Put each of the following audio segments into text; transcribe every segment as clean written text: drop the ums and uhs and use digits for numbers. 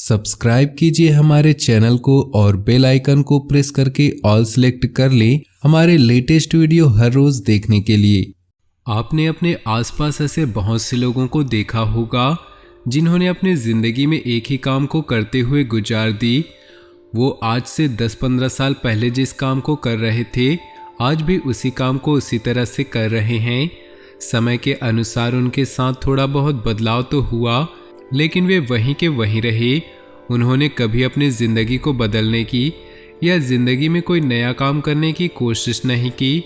Subscribe कीजिए हमारे channel को और बेल आइकन को प्रेस करके ऑल सेलेक्ट कर लें हमारे लेटेस्ट वीडियो हर रोज देखने के लिए। आपने अपने आसपास ऐसे बहुत से लोगों को देखा होगा जिन्होंने अपनी जिंदगी में एक ही काम को करते हुए गुजार दी। वो आज से 10-15 साल पहले जिस काम को कर रहे थे आज भी उसी काम को उसी तरह से कर रहे हैं। समय के अनुसार उनके साथ थोड़ा बहुत बदलाव तो हुआ लेकिन वे वहीं के वहीं रहे। उन्होंने कभी अपनी ज़िंदगी को बदलने की या ज़िंदगी में कोई नया काम करने की कोशिश नहीं की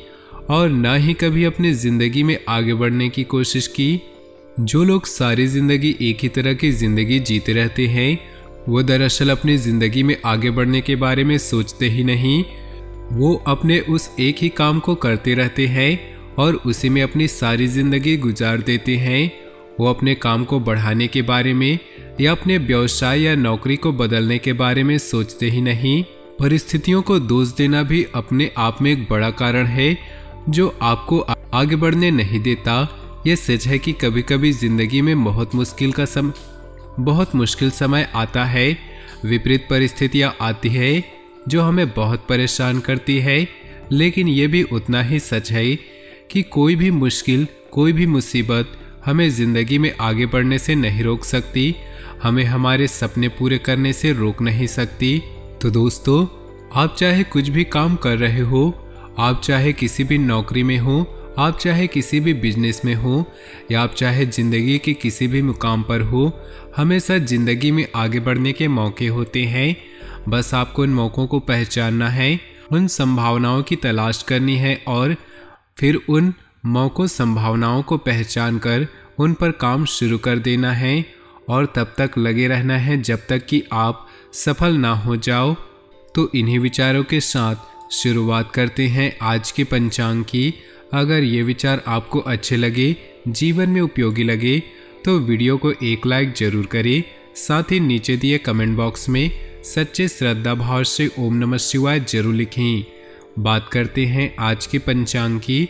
और ना ही कभी अपनी ज़िंदगी में आगे बढ़ने की कोशिश की। जो लोग सारी ज़िंदगी एक ही तरह की ज़िंदगी जीते रहते हैं वो दरअसल अपनी ज़िंदगी में आगे बढ़ने के बारे में सोचते ही नहीं। वो अपने उस एक ही काम को करते रहते हैं और उसी में अपनी सारी ज़िंदगी गुजार देते हैं। वो अपने काम को बढ़ाने के बारे में या अपने व्यवसाय या नौकरी को बदलने के बारे में सोचते ही नहीं। परिस्थितियों को दोष देना भी अपने आप में एक बड़ा कारण है जो आपको आगे बढ़ने नहीं देता। ये सच है कि कभी कभी जिंदगी में बहुत मुश्किल समय आता है, विपरीत परिस्थितियाँ आती है जो हमें बहुत परेशान करती है। लेकिन ये भी उतना ही सच है कि कोई भी मुश्किल, कोई भी मुसीबत हमें ज़िंदगी में आगे बढ़ने से नहीं रोक सकती, हमें हमारे सपने पूरे करने से रोक नहीं सकती। तो दोस्तों, आप चाहे कुछ भी काम कर रहे हो, आप चाहे किसी भी नौकरी में हो, आप चाहे किसी भी बिजनेस में हो या आप चाहे ज़िंदगी के किसी भी मुकाम पर हो, हमेशा ज़िंदगी में आगे बढ़ने के मौके होते हैं। बस आपको उन मौक़ों को पहचानना है, उन संभावनाओं की तलाश करनी है और फिर उन मौक़ों संभावनाओं को पहचान कर उन पर काम शुरू कर देना है और तब तक लगे रहना है जब तक कि आप सफल ना हो जाओ। तो इन्हीं विचारों के साथ शुरुआत करते हैं आज के पंचांग की। अगर ये विचार आपको अच्छे लगे, जीवन में उपयोगी लगे तो वीडियो को एक लाइक जरूर करें। साथ ही नीचे दिए कमेंट बॉक्स में सच्चे श्रद्धा भाव से ओम नमः शिवाय जरूर लिखें। बात करते हैं आज के पंचांग की।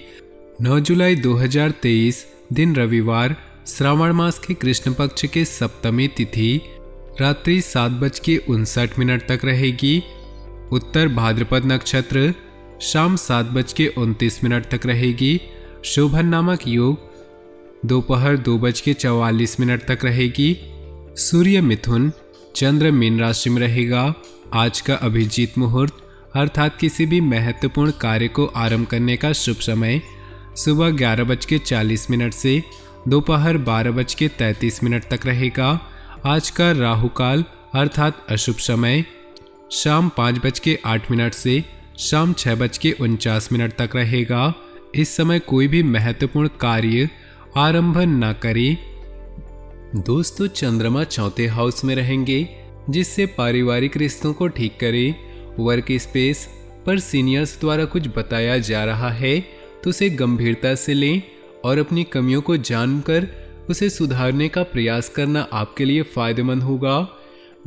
9 जुलाई 2023 दिन रविवार, श्रावण मास के कृष्ण पक्ष के सप्तमी तिथि रात्रि 7:59 तक रहेगी। उत्तर भाद्रपद नक्षत्र शाम 7:29 तक रहेगी। शोभन नामक योग दोपहर 2:44 तक रहेगी। सूर्य मिथुन, चंद्र मीन राशि में रहेगा। आज का अभिजीत मुहूर्त अर्थात किसी भी महत्वपूर्ण कार्य को आरंभ करने का शुभ समय सुबह 11:40 से दोपहर 12:33 तक रहेगा। आज का राहु काल अर्थात अशुभ समय शाम 5:08 से शाम 6:49 तक रहेगा। इस समय कोई भी महत्वपूर्ण कार्य आरंभ न करें। दोस्तों, चंद्रमा चौथे हाउस में रहेंगे जिससे पारिवारिक रिश्तों को ठीक करें। वर्क स्पेस पर सीनियर्स द्वारा कुछ बताया जा रहा है तो उसे गंभीरता से लें और अपनी कमियों को जानकर उसे सुधारने का प्रयास करना आपके लिए फायदेमंद होगा।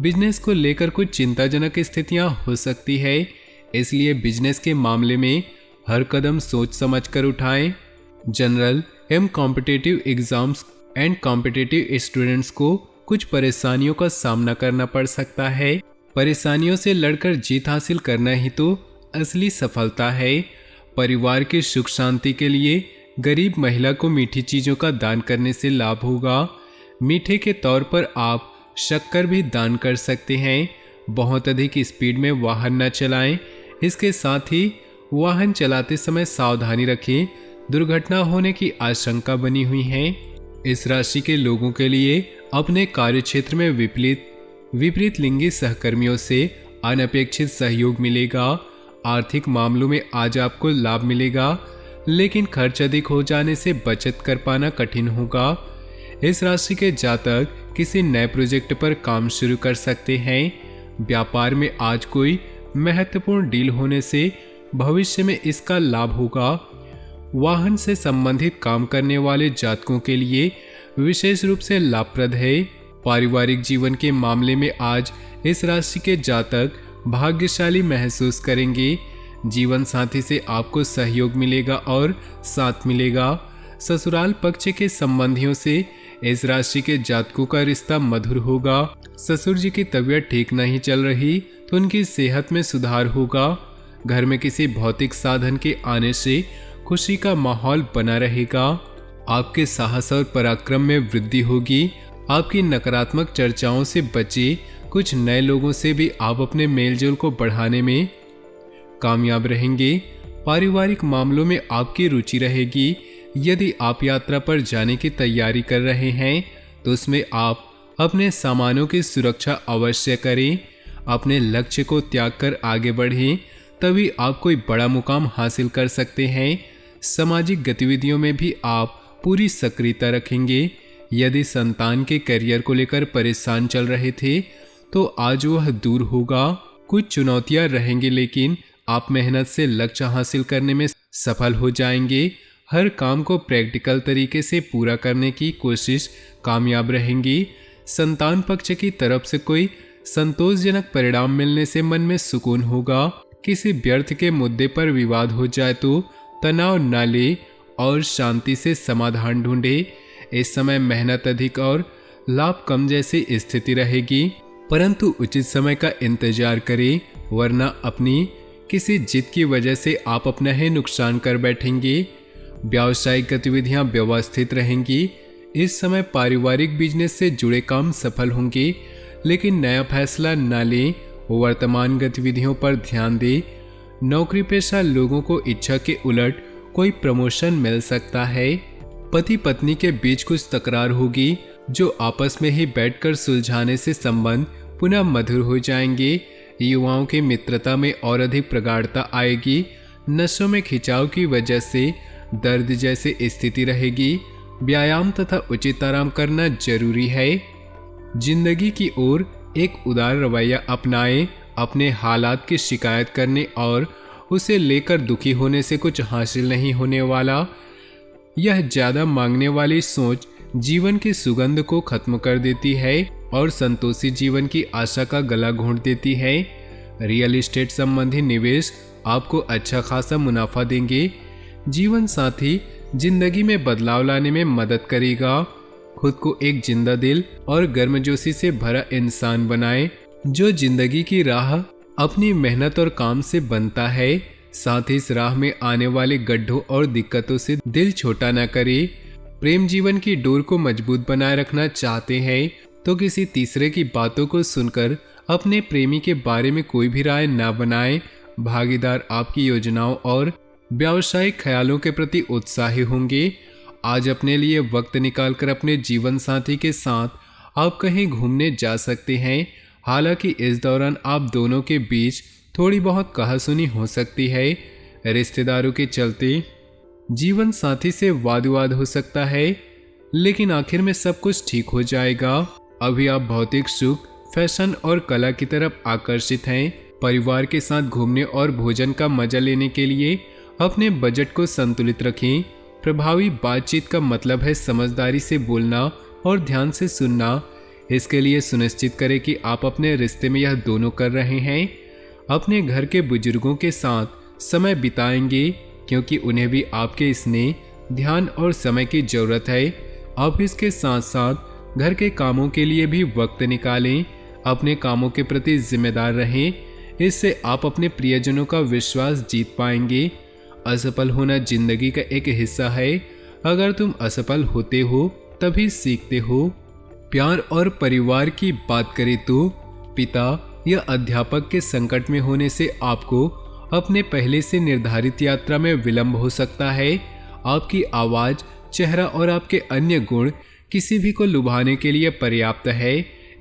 बिजनेस को लेकर कुछ चिंताजनक स्थितियां हो सकती है, इसलिए बिजनेस के मामले में हर कदम सोच समझ कर उठाएं। जनरल एवं competitive exams and competitive students को कुछ परेशानियों का सामना करना पड़ सकता है। परेशानियों से लड़कर जीत हासिल करना ही तो असली सफलता है। परिवार की सुख शांति के लिए गरीब महिला को मीठी चीज़ों का दान करने से लाभ होगा। मीठे के तौर पर आप शक्कर भी दान कर सकते हैं। बहुत अधिक स्पीड में वाहन न चलाएं। इसके साथ ही वाहन चलाते समय सावधानी रखें, दुर्घटना होने की आशंका बनी हुई है। इस राशि के लोगों के लिए अपने कार्यक्षेत्र में विपरीत लिंगी सहकर्मियों से अनपेक्षित सहयोग मिलेगा। आर्थिक मामलों में आज आपको लाभ मिलेगा लेकिन खर्च अधिक हो जाने से बचत कर पाना कठिन होगा। इस राशि के जातक किसी नए प्रोजेक्ट पर काम शुरू कर सकते हैं। व्यापार में आज कोई महत्वपूर्ण डील होने से भविष्य में इसका लाभ होगा। वाहन से संबंधित काम करने वाले जातकों के लिए विशेष रूप से लाभप्रद है। पारिवारिक जीवन के मामले में आज इस राशि के जातक भाग्यशाली महसूस करेंगे। जीवन साथी से आपको सहयोग मिलेगा और साथ मिलेगा। ससुराल पक्ष के संबंधियों से इस राशि के जातकों का रिश्ता मधुर होगा। ससुर जी की तबीयत ठीक नहीं चल रही तो उनकी सेहत में सुधार होगा। घर में किसी भौतिक साधन के आने से खुशी का माहौल बना रहेगा। आपके साहस और पराक्रम में वृद्धि होगी। आपकी नकारात्मक चर्चाओं से बचे। कुछ नए लोगों से भी आप अपने मेलजोल को बढ़ाने में कामयाब रहेंगे। पारिवारिक मामलों में आपकी रुचि रहेगी। यदि आप यात्रा पर जाने की तैयारी कर रहे हैं तो उसमें आप अपने सामानों की सुरक्षा अवश्य करें। अपने लक्ष्य को त्याग कर आगे बढ़ें, तभी आप कोई बड़ा मुकाम हासिल कर सकते हैं। सामाजिक गतिविधियों में भी आप पूरी सक्रियता रखेंगे। यदि संतान के करियर को लेकर परेशान चल रहे थे तो आज वह दूर होगा। कुछ चुनौतियां रहेंगी लेकिन आप मेहनत से लक्ष्य हासिल करने में सफल हो जाएंगे। हर काम को प्रैक्टिकल तरीके से पूरा करने की कोशिश कामयाब रहेंगी। संतान पक्ष की तरफ से कोई संतोषजनक परिणाम मिलने से मन में सुकून होगा। किसी व्यर्थ के मुद्दे पर विवाद हो जाए तो तनाव न ले और शांति से समाधान ढूंढे। इस समय मेहनत अधिक और लाभ कम जैसी स्थिति रहेगी, परंतु उचित समय का इंतजार करें, वरना अपनी किसी जिद की वजह से आप अपना ही नुकसान कर बैठेंगे। व्यावसायिक गतिविधियां व्यवस्थित रहेंगी। इस समय पारिवारिक बिजनेस से जुड़े काम सफल होंगे, लेकिन नया फैसला न लें। वर्तमान गतिविधियों पर ध्यान दें। नौकरी पेशा लोगों को इच्छा के उलट कोई प्रमोशन मिल सकता है। पति पत्नी के बीच कुछ तकरार होगी जो आपस में ही बैठकर सुलझाने से संबंध पुनः मधुर हो जाएंगे। युवाओं की मित्रता में और अधिक प्रगाढ़ता आएगी। नसों में खिंचाव की वजह से दर्द जैसी स्थिति रहेगी। व्यायाम तथा उचित आराम करना जरूरी है। जिंदगी की ओर एक उदार रवैया अपनाएं। अपने हालात की शिकायत करने और उसे लेकर दुखी होने से कुछ हासिल नहीं होने वाला। यह ज्यादा मांगने वाली सोच जीवन की सुगंध को खत्म कर देती है और संतोषी जीवन की आशा का गला घोंट देती है। रियल एस्टेट संबंधी निवेश आपको अच्छा खासा मुनाफा देंगे। जीवन साथी जिंदगी में बदलाव लाने में मदद करेगा। खुद को एक जिंदा दिल और गर्मजोशी से भरा इंसान बनाएं, जो जिंदगी की राह अपनी मेहनत और काम से बनता है। साथ ही इस राह में आने वाले गड्ढों और दिक्कतों से दिल छोटा न करे। प्रेम जीवन की डोर को मजबूत बनाए रखना चाहते हैं तो किसी तीसरे की बातों को सुनकर अपने प्रेमी के बारे में कोई भी राय न बनाएं। भागीदार आपकी योजनाओं और व्यावसायिक ख्यालों के प्रति उत्साही होंगे। आज अपने लिए वक्त निकालकर अपने जीवन साथी के साथ आप कहीं घूमने जा सकते हैं। हालांकि इस दौरान आप दोनों के बीच थोड़ी बहुत कहासुनी हो सकती है। रिश्तेदारों के चलते जीवन साथी से वाद विवाद हो सकता है, लेकिन आखिर में सब कुछ ठीक हो जाएगा। अभी आप भौतिक सुख, फैशन और कला की तरफ आकर्षित हैं। परिवार के साथ घूमने और भोजन का मजा लेने के लिए अपने बजट को संतुलित रखें। प्रभावी बातचीत का मतलब है समझदारी से बोलना और ध्यान से सुनना। इसके लिए सुनिश्चित करें कि आप अपने रिश्ते में यह दोनों कर रहे हैं। अपने घर के बुजुर्गों के साथ समय बिताएंगे क्योंकि उन्हें भी आपके स्नेह, ध्यान और समय की जरूरत है। ऑफिस के साथ साथ घर के कामों के लिए भी वक्त निकालें। अपने कामों के प्रति जिम्मेदार रहें। इससे आप अपने प्रियजनों का विश्वास जीत पाएंगे। असफल होना जिंदगी का एक हिस्सा है। अगर तुम असफल होते हो तभी सीखते हो। प्यार और परिवार की बात करें तो पिता या अध्यापक के संकट में होने से आपको अपने पहले से निर्धारित यात्रा में विलंब हो सकता है। आपकी आवाज, चेहरा और आपके अन्य गुण किसी भी को लुभाने के लिए पर्याप्त है।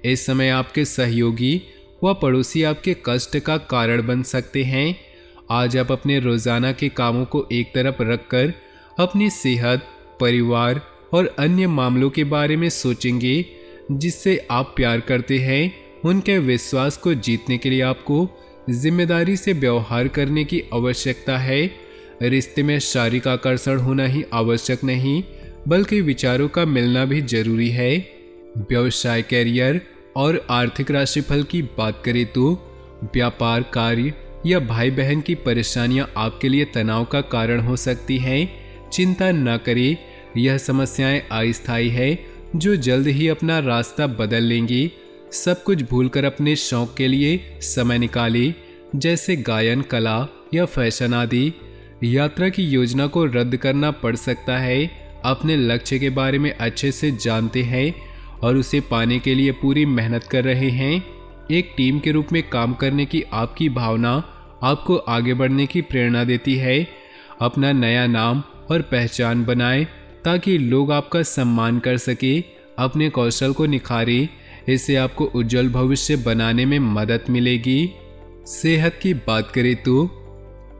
इस समय आपके सहयोगी व पड़ोसी आपके कष्ट का कारण बन सकते हैं। आज आप अपने रोजाना के कामों को एक तरफ रखकर अपनी सेहत, परिवार और अन्य मामलों के बारे में सोचेंगे जिससे आप प्यार करते हैं। उनके विश्वास को जीतने के लिए आपको जिम्मेदारी से व्यवहार करने की आवश्यकता है। रिश्ते में शारीरिक आकर्षण होना ही आवश्यक नहीं, बल्कि विचारों का मिलना भी जरूरी है। व्यवसाय, कैरियर और आर्थिक राशिफल की बात करें तो व्यापार, कार्य या भाई बहन की परेशानियां आपके लिए तनाव का कारण हो सकती हैं। चिंता न करें, यह समस्याएं अस्थायी है। जो जल्द ही अपना रास्ता बदल लेंगी। सब कुछ भूलकर अपने शौक के लिए समय निकाली, जैसे गायन, कला या फैशन आदि। यात्रा की योजना को रद्द करना पड़ सकता है। अपने लक्ष्य के बारे में अच्छे से जानते हैं और उसे पाने के लिए पूरी मेहनत कर रहे हैं। एक टीम के रूप में काम करने की आपकी भावना आपको आगे बढ़ने की प्रेरणा देती है। अपना नया नाम और पहचान बनाएं ताकि लोग आपका सम्मान कर सके। अपने कौशल को निखारें, इससे आपको उज्जवल भविष्य बनाने में मदद मिलेगी। सेहत की बात करें तो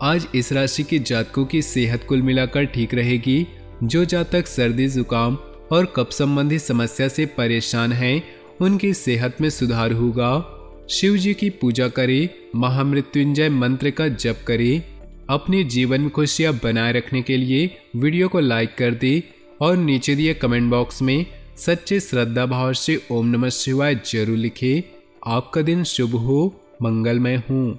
आज इस राशि के जातकों की सेहत कुल मिलाकर ठीक रहेगी। जो जातक सर्दी, जुकाम और कफ संबंधी समस्या से परेशान हैं, उनकी सेहत में सुधार होगा। शिव जी की पूजा करें, महामृत्युंजय मंत्र का जप करें। अपने जीवन में खुशियां बनाए रखने के लिए वीडियो को लाइक कर दें और नीचे दिए कमेंट बॉक्स में सच्चे श्रद्धा भाव से ओम नमः शिवाय जरूर लिखें। आपका दिन शुभ हो, मंगलमय हो।